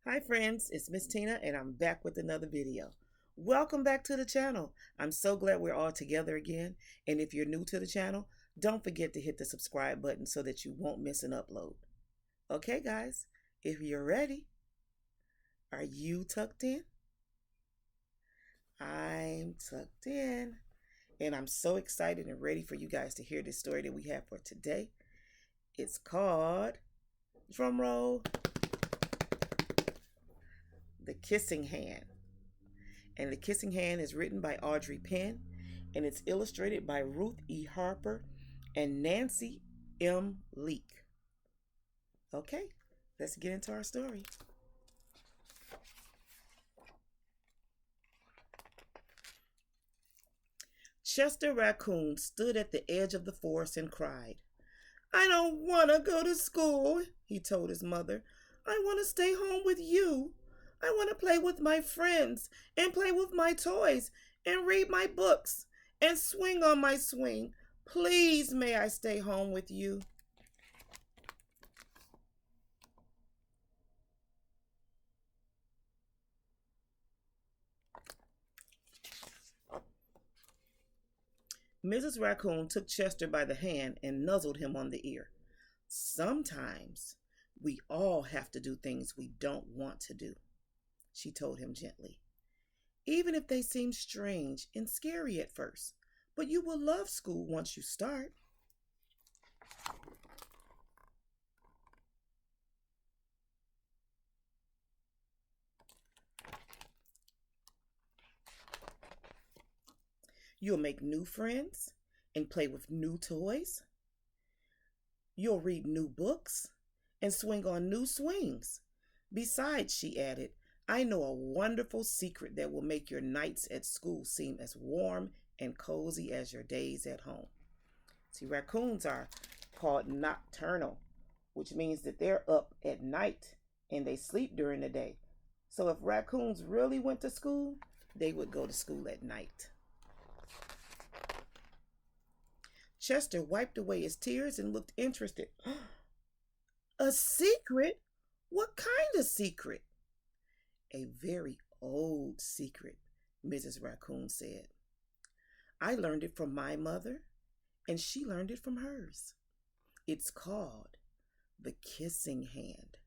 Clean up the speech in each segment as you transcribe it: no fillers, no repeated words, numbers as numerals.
Hi friends, it's Miss Tina and I'm back with another video. Welcome back to the channel. I'm so glad we're all together again. And if you're new to the channel, don't forget to hit the subscribe button so that you won't miss an upload. Okay guys, if you're ready, are you tucked in? I'm tucked in. And I'm so excited and ready for you guys to hear this story that we have for today. It's called, drum roll, The Kissing Hand. And The Kissing Hand is written by Audrey Penn, and it's illustrated by Ruth E. Harper and Nancy M. Leake. Okay, let's get into our story. Chester Raccoon stood at the edge of the forest and cried. I don't want to go to school, he told his mother. I want to stay home with you. I want to play with my friends and play with my toys and read my books and swing on my swing. Please, may I stay home with you? Mrs. Raccoon took Chester by the hand and nuzzled him on the ear. Sometimes we all have to do things we don't want to do, she told him gently. Even if they seem strange and scary at first, but you will love school once you start. You'll make new friends and play with new toys. You'll read new books and swing on new swings. Besides, she added, I know a wonderful secret that will make your nights at school seem as warm and cozy as your days at home. See, raccoons are called nocturnal, which means that they're up at night and they sleep during the day. So if raccoons really went to school, they would go to school at night. Chester wiped away his tears and looked interested. A secret? What kind of secret? A very old secret, Mrs. Raccoon said. I learned it from my mother, and she learned it from hers. It's called the kissing hand.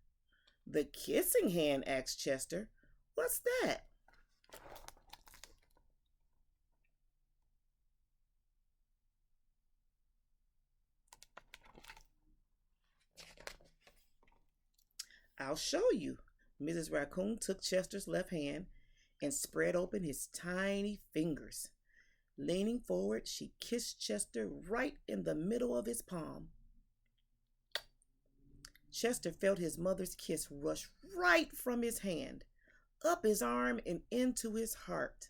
The kissing hand? Asked Chester. What's that? I'll show you. Mrs. Raccoon took Chester's left hand and spread open his tiny fingers. Leaning forward, she kissed Chester right in the middle of his palm. Chester felt his mother's kiss rush right from his hand, up his arm and into his heart.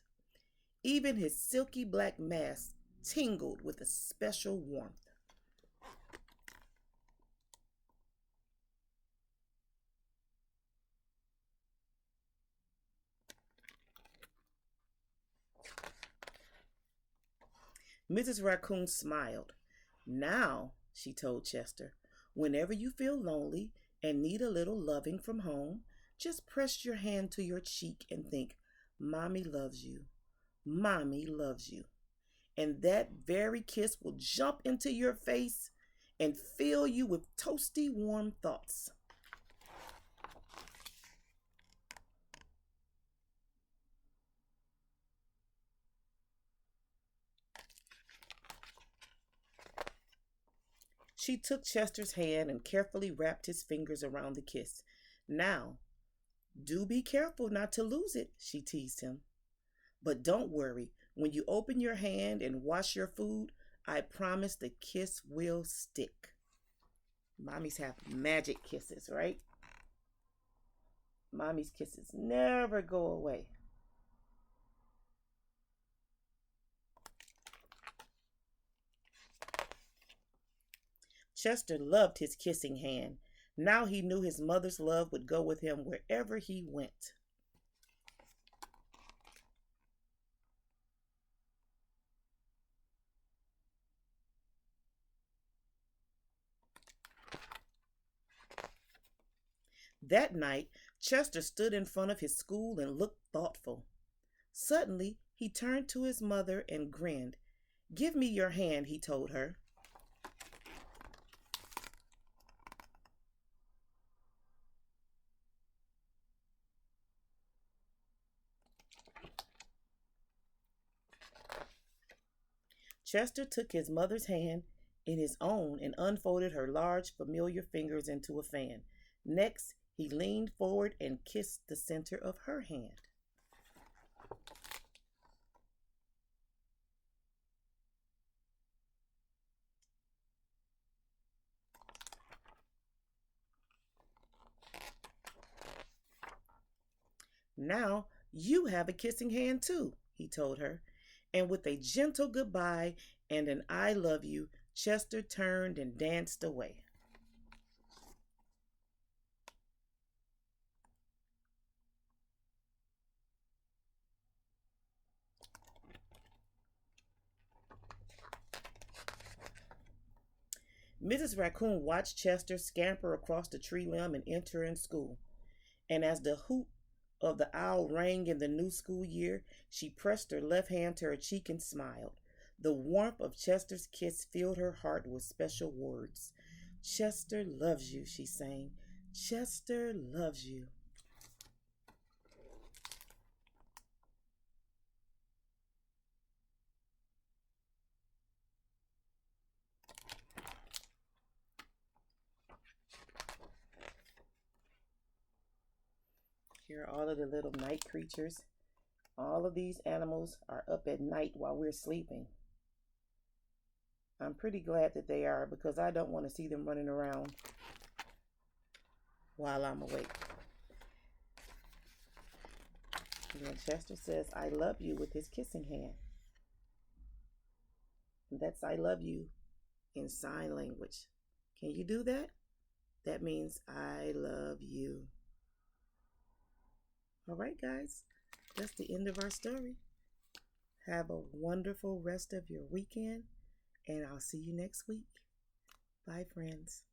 Even his silky black mask tingled with a special warmth. Mrs. Raccoon smiled. Now, she told Chester, whenever you feel lonely and need a little loving from home, just press your hand to your cheek and think, Mommy loves you. Mommy loves you. And that very kiss will jump into your face and fill you with toasty warm thoughts. She took Chester's hand and carefully wrapped his fingers around the kiss. Now, do be careful not to lose it, she teased him. But don't worry, when you open your hand and wash your food, I promise the kiss will stick. Mommies have magic kisses, right? Mommy's kisses never go away. Chester loved his kissing hand. Now he knew his mother's love would go with him wherever he went. That night, Chester stood in front of his school and looked thoughtful. Suddenly, he turned to his mother and grinned. "Give me your hand," he told her. Chester took his mother's hand in his own and unfolded her large, familiar fingers into a fan. Next, he leaned forward and kissed the center of her hand. "Now you have a kissing hand too," he told her. And with a gentle goodbye and an "I love you," Chester turned and danced away. Mrs. Raccoon watched Chester scamper across the tree limb and enter in school. And as the hoot of the owl rang in the new school year, she pressed her left hand to her cheek and smiled. The warmth of Chester's kiss filled her heart with special words. "Chester loves you," she sang. "Chester loves you." Here are all of the little night creatures. All of these animals are up at night while we're sleeping. I'm pretty glad that they are because I don't want to see them running around while I'm awake. And then Chester says, "I love you" with his kissing hand. And that's "I love you" in sign language. Can you do that? That means "I love you." All right, guys, that's the end of our story. Have a wonderful rest of your weekend, and I'll see you next week. Bye, friends.